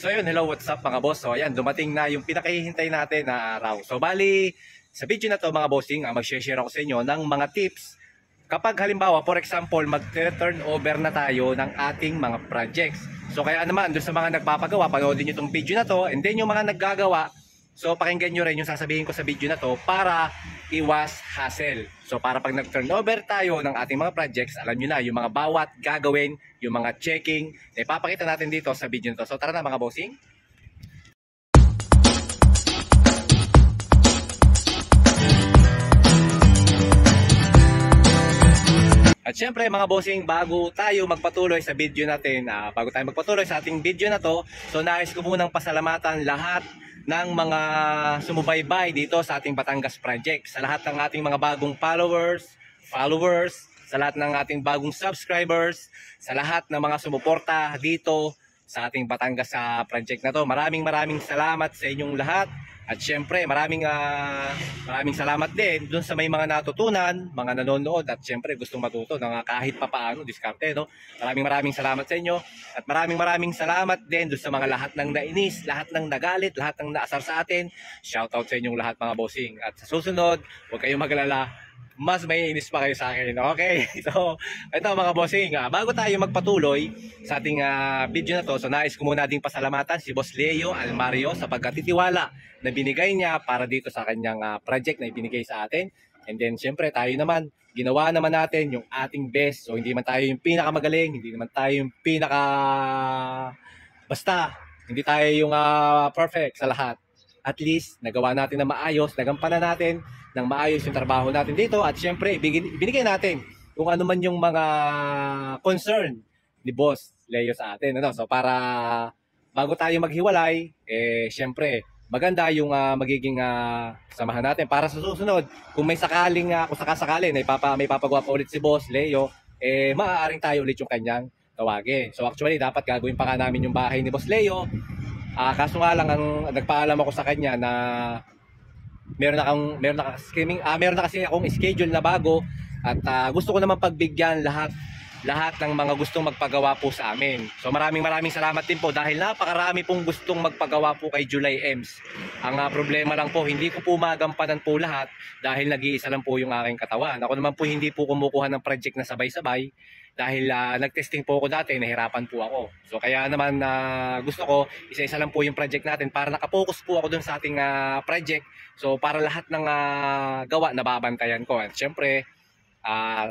So yun, hello, what's up mga boss? So ayan, dumating na yung pinakahihintay natin na araw. So bali, sa video na to mga bossing, mag-share ako sa inyo ng mga tips kapag halimbawa, for example, mag-turnover na tayo ng ating mga projects. So kaya naman, doon sa mga nagpapagawa, panoodin nyo itong video na to, and then yung mga naggagawa, so pakinggan nyo rin yung sasabihin ko sa video na to para iwas hassle. So para pag nag-turnover tayo ng ating mga projects, alam nyo na yung mga bawat gagawin, yung mga checking, ipapakita natin dito sa video na to. So tara na mga bossing. At syempre mga bossing, bago tayo magpatuloy sa video natin, bago tayo magpatuloy sa ating video na to, so nais ko munang pasalamatan lahat ng mga sumubaybay dito sa ating Batangas Project, sa lahat ng ating mga bagong followers, sa lahat ng ating bagong subscribers, sa lahat ng mga sumuporta dito sa ating Batangas Project na to. Maraming salamat sa inyong lahat. At syempre maraming salamat din dun sa may mga natutunan, mga nanonood at syempre gustong matuto ng kahit papaano diskarte, no? Maraming salamat sa inyo at maraming salamat din dun sa mga lahat ng nainis, lahat ng nagalit, lahat ng naasar sa atin. Shoutout sa inyong lahat mga bossing. At sa susunod, huwag kayong magalala, mas may inis pa kayo sa akin. Okay? So, ito mga bossing, bago tayo magpatuloy sa ating video na to, so nais ko muna ding pasalamatan si Boss Leo Almario sa pagkatitiwala na binigay niya para dito sa kanyang project na ibinigay sa atin. And then syempre tayo naman, ginawa naman natin yung ating best. So hindi man tayo yung pinakamagaling, hindi naman tayo yung basta, hindi tayo yung perfect sa lahat. At least nagawa natin na maayos, nagampanan natin ng maayos yung trabaho natin dito. At syempre binigay natin kung ano man yung mga concern ni Boss Leo sa atin. Ano? So para bago tayo maghiwalay, syempre maganda yung magiging samahan natin para sa susunod. Kung may sakaling, kung sakasakali, may papagawa pa ulit si Boss Leo, maaaring tayo ulit yung kanyang tawagin. So actually, dapat gagawin pa nga namin yung bahay ni Boss Leo. Kaso nga lang, nagpaalam ako sa kanya na meron na kasi akong schedule na bago at gusto ko naman pagbigyan lahat ng mga gustong magpagawa po sa amin. So maraming salamat din po dahil napakarami pong gustong magpagawa po kay July Ems. Ang problema lang po, hindi ko po magampanan po lahat dahil nag-iisa lang po yung aking katawan. Ako naman po hindi po kumukuha ng project na sabay-sabay dahil nag-testing po ako dati, nahirapan po ako. So kaya naman gusto ko, isa-isa lang po yung project natin para nakapokus po ako dun sa ating project. So para lahat ng gawa nababantayan ko. At syempre,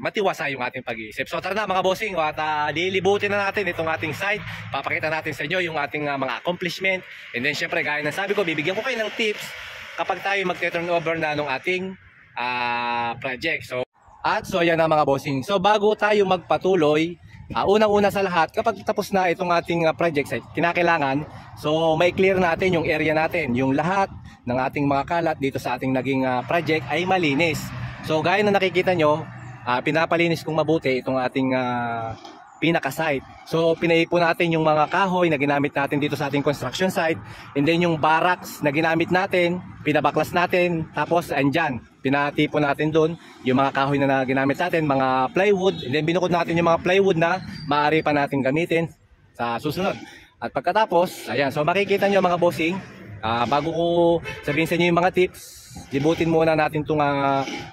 matiwasa yung ating pag-iisip. So tara na mga bossing, at lilibutin na natin itong ating site. Papakita natin sa inyo yung ating mga accomplishment. And then syempre, gaya ng sabi ko, bibigyan ko kayo ng tips kapag tayo mag-turnover na ng ating project. So ayan na mga bossing. So bago tayo magpatuloy, unang-una sa lahat, kapag tapos na itong ating project site, kinakailangan, so may clear natin yung area natin. Yung lahat ng ating mga kalat dito sa ating naging project ay malinis. So gaya na nakikita nyo, pinapalinis kong mabuti itong ating pinaka-site. So pinaipon natin yung mga kahoy na ginamit natin dito sa ating construction site. And then yung barracks na ginamit natin, pinabaklas natin. Tapos andyan, pinatipon natin doon yung mga kahoy na ginamit natin, mga plywood. And then binukod natin yung mga plywood na maaari pa natin gamitin sa susunod. At pagkatapos, ayan, so makikita nyo mga bossing, bago ko sabihin sa inyo yung mga tips, libutin muna natin itong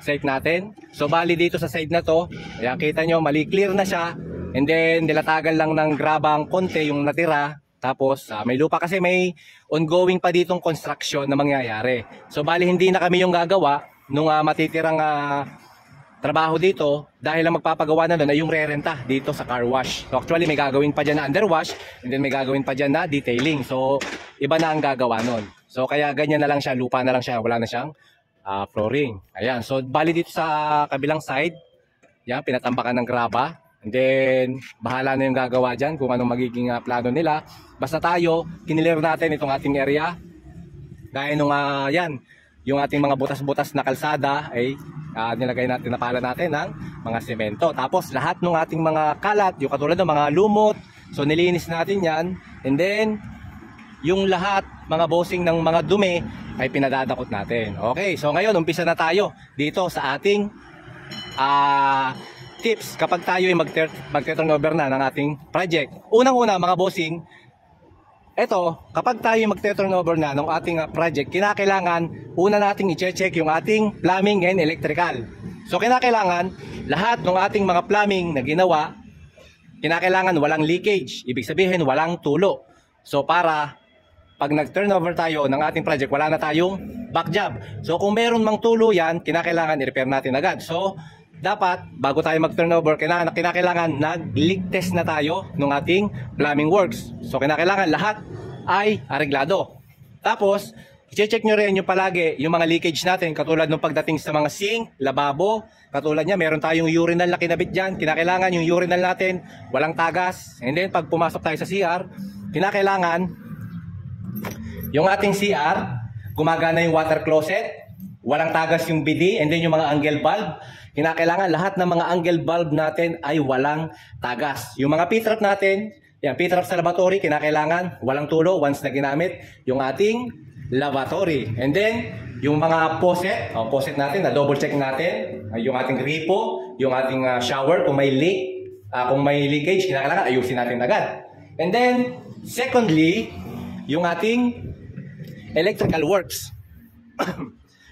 site natin. So bali dito sa side na to, ayan, kita nyo, mali clear na siya. And then nilatagan lang ng grabang konti yung natira. Tapos may lupa kasi may ongoing pa ditong construction na mangyayari. So bali hindi na kami yung gagawa nung matitirang trabaho dito dahil ang magpapagawa na doon ay yung rerenta dito sa car wash. So actually may gagawin pa dyan na underwash and then may gagawin pa dyan na detailing. So iba na ang gagawa nun. So kaya ganyan na lang siya, lupa na lang siya, wala na siyang flooring. Ayan, so bali dito sa kabilang side, yan, pinatambakan ng graba. And then bahala na yung gagawa dyan kung anong magiging plano nila. Basta tayo, kinilir natin itong ating area. Dahil nung yan, yung ating mga butas-butas na kalsada ay nilagay natin, napala natin ng mga semento. Tapos lahat ng ating mga kalat, yung katulad ng mga lumot, so nilinis natin yan. And then yung lahat mga bossing ng mga dumi ay pinadadakot natin. Okay, so ngayon umpisa na tayo dito sa ating tips kapag tayo ay mag-turnover na ng ating project. Unang-una mga bossing, Ito, kapag tayo magte-turnover na ng ating project, kinakailangan una nating i-check yung ating plumbing and electrical. So kinakailangan lahat ng ating mga plumbing na ginawa, kinakailangan walang leakage, ibig sabihin walang tulo. So para pag nag-turnover tayo ng ating project, wala na tayong back job. So kung meron mang tulo yan, kinakailangan i-repair natin agad. So dapat bago tayo mag-turnover, kinakailangan nag-leak test na tayo ng ating plumbing works. So kinakailangan lahat ay areglado. Tapos i-check nyo rin yung palagi yung mga leakage natin, katulad ng pagdating sa mga sink, lababo. Katulad niya, meron tayong urinal na kinabit dyan. Kinakailangan yung urinal natin walang tagas. And then pag pumasok tayo sa CR, kinakailangan yung ating CR gumagana yung water closet, walang tagas yung BD, and then yung mga angle bulb. Kinakailangan lahat ng mga angle bulb natin ay walang tagas. Yung mga P-trap natin, yan, P-trap sa lavatory, kinakailangan walang tulo once na ginamit yung ating lavatory. And then, yung mga faucet natin, na double check natin, yung ating gripo, yung ating shower, kung may leak, kung may leakage, kinakailangan ayusin natin agad. And then, secondly, yung ating electrical works.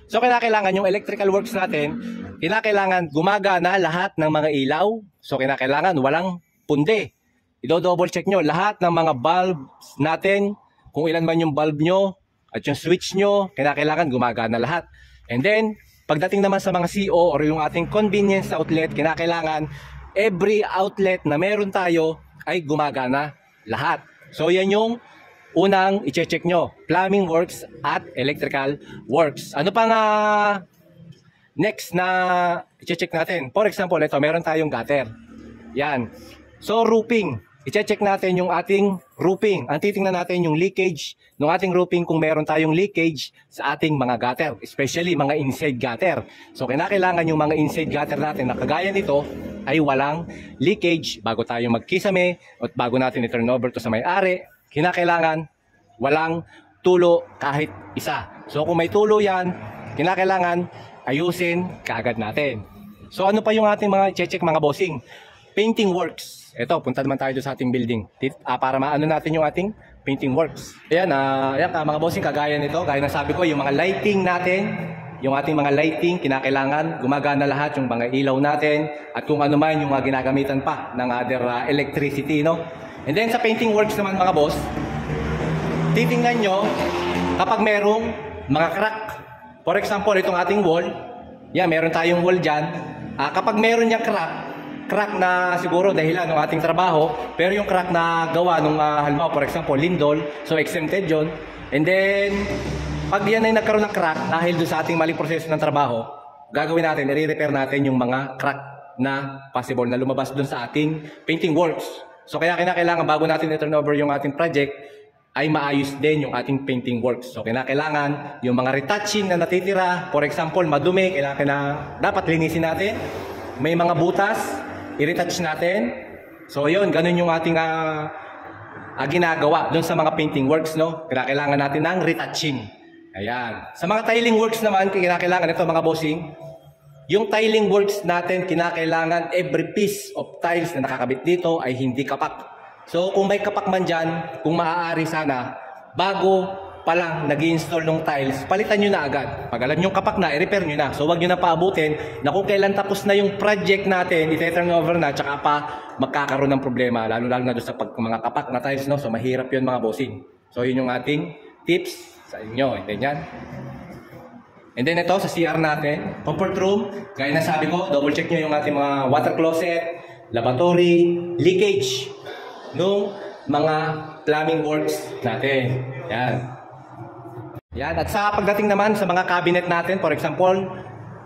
So kinakailangan yung electrical works natin, kinakailangan gumagana lahat ng mga ilaw. So kinakailangan walang pundi. I-double check nyo lahat ng mga bulbs natin, kung ilan man yung bulb nyo at yung switch nyo, kinakailangan gumagana lahat. And then pagdating naman sa mga CO or yung ating convenience outlet, kinakailangan every outlet na meron tayo ay gumagana lahat. So yan yung unang i-check nyo, plumbing works at electrical works. Ano pang next na i-check natin? For example, ito, meron tayong gutter. Yan. So roofing, i-check natin yung ating roofing. Ang titingnan natin yung leakage ng ating roofing, kung meron tayong leakage sa ating mga gutter, especially mga inside gutter. So kinakailangan yung mga inside gutter natin na kagaya nito ay walang leakage bago tayo magkisame at bago natin i-turn over to sa may-ari. Kinakailangan walang tulo kahit isa. So kung may tulo yan, kinakailangan ayusin kaagad natin. So ano pa yung ating mga check mga bossing? Painting works. Ito, punta naman tayo sa ating building para maano natin yung ating painting works. Ayan, mga bossing, kagaya nito, gaya na sabi ko, yung mga lighting natin, yung ating mga lighting, kinakailangan gumagana lahat yung mga ilaw natin at kung ano man yung mga ginagamitan pa ng other electricity, no? And then sa painting works naman mga boss, titingnan nyo kapag merong mga crack. For example, itong ating wall, yan, meron tayong wall dyan. Kapag meron niyang crack na siguro dahilan ng ating trabaho, pero yung crack na gawa nung halimbawa, for example, lindol, so exempted yun. And then, pag yan ay nagkaroon ng crack dahil doon sa ating maling proseso ng trabaho, gagawin natin, i-repair natin yung mga crack na possible na lumabas doon sa ating painting works. So kaya kinakailangan bago natin i-turn over yung ating project ay maayos din yung ating painting works. So kinakailangan yung mga retouching na natitira, for example madumi, dapat linisin natin. May mga butas, i-retouch natin. So yun, ganun yung ating ginagawa doon sa mga painting works, no? Kinakailangan natin ng retouching. Ayan. Sa mga tiling works naman, kinakailangan ito mga bossing, yung tiling works natin, kinakailangan every piece of tiles na nakakabit dito ay hindi kapak. So kung may kapak man dyan, kung maaari sana, bago pa lang nag-i-install ng tiles, palitan nyo na agad. Pag alam nyo kapak na, i-repair nyo na. So wag nyo na paabutin na kung kailan tapos na yung project natin, i-turn over na, tsaka pa magkakaroon ng problema, lalo-lalo na doon sa mga kapak na tiles, no? So mahirap yun mga bossing. So yun yung ating tips sa inyo. And then yan. And then ito sa CR natin, comfort room, gaya na sabi ko, double check nyo yung ating mga water closet, lavatory, leakage nung mga plumbing works natin. Yan. Yan. At sa pagdating naman sa mga cabinet natin, for example,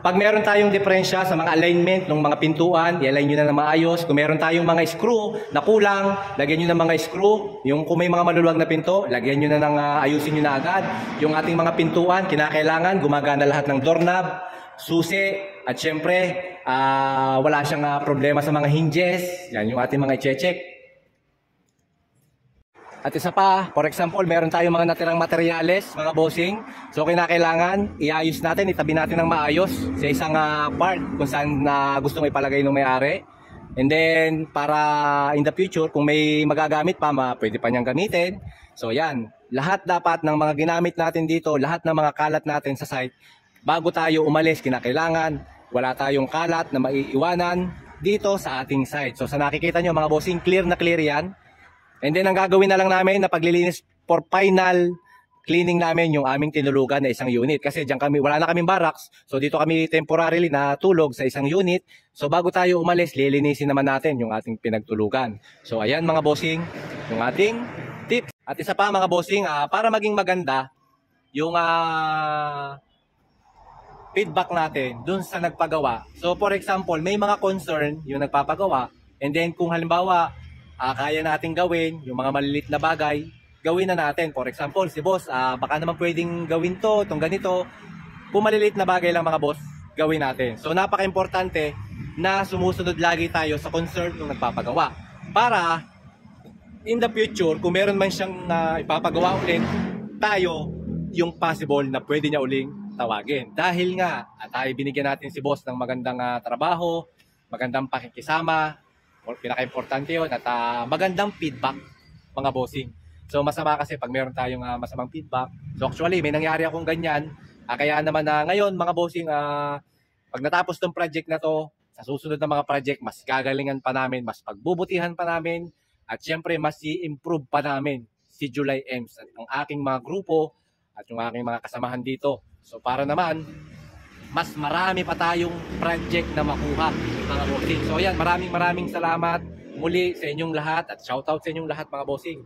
pag meron tayong diferensya sa mga alignment ng mga pintuan, i-align nyo na ng maayos. Kung meron tayong mga screw na kulang, lagyan nyo ng mga screw. Yung kung may mga maluluwag na pinto, lagyan nyo na ng ayusin nyo na agad. Yung ating mga pintuan, kinakailangan gumagana lahat ng doorknob, susi, at syempre, wala siyang problema sa mga hinges. Yan yung ating mga i-check. At isa pa, for example, meron tayong mga natirang materyales, mga bossing. So kinakailangan iayos natin, itabi natin ng maayos sa isang part kung saan gustong ipalagay ng may-ari. And then, para in the future, kung may magagamit pa, pwede pa niyang gamitin. So yan, lahat dapat ng mga ginamit natin dito, lahat ng mga kalat natin sa site, bago tayo umalis, kinakailangan wala tayong kalat na maiiwanan dito sa ating site. So sa nakikita nyo mga bossing, clear na clear yan. And then ang gagawin na lang namin na paglilinis for final cleaning namin yung aming tinulugan na isang unit. Kasi diyan kami, wala na kaming barracks. So dito kami temporarily natulog sa isang unit. So bago tayo umalis, lilinisin naman natin yung ating pinagtulugan. So ayan mga bossing, yung ating tips. At isa pa mga bossing, para maging maganda yung feedback natin dun sa nagpagawa. So for example, may mga concern yung nagpapagawa. And then kung halimbawa, kaya natin gawin yung mga malilit na bagay, gawin na natin. For example, si boss, baka naman pwedeng gawin to, itong ganito. Kung malilit na bagay lang mga boss, gawin natin. So napaka-importante na sumusunod lagi tayo sa concern ng nagpapagawa. Para in the future, kung meron man siyang ipapagawa ulit, tayo yung possible na pwede niya uling tawagin. Dahil nga, tayo binigyan natin si boss ng magandang trabaho, magandang pakikisama, pinaka-importante yun, at magandang feedback, mga bossing. So masama kasi pag meron tayong masamang feedback. So actually, may nangyari akong ganyan. Kaya naman ngayon, mga bossing, pag natapos tong project na to, sa susunod na mga project, mas gagalingan pa namin, mas pagbubutihan pa namin, at syempre, mas i-improve pa namin si July Ems at ang aking mga grupo at yung aking mga kasamahan dito. So para naman, mas marami pa tayong project na makuha, mga bossing. So yan, maraming salamat muli sa inyong lahat at shoutout sa inyong lahat mga bossing.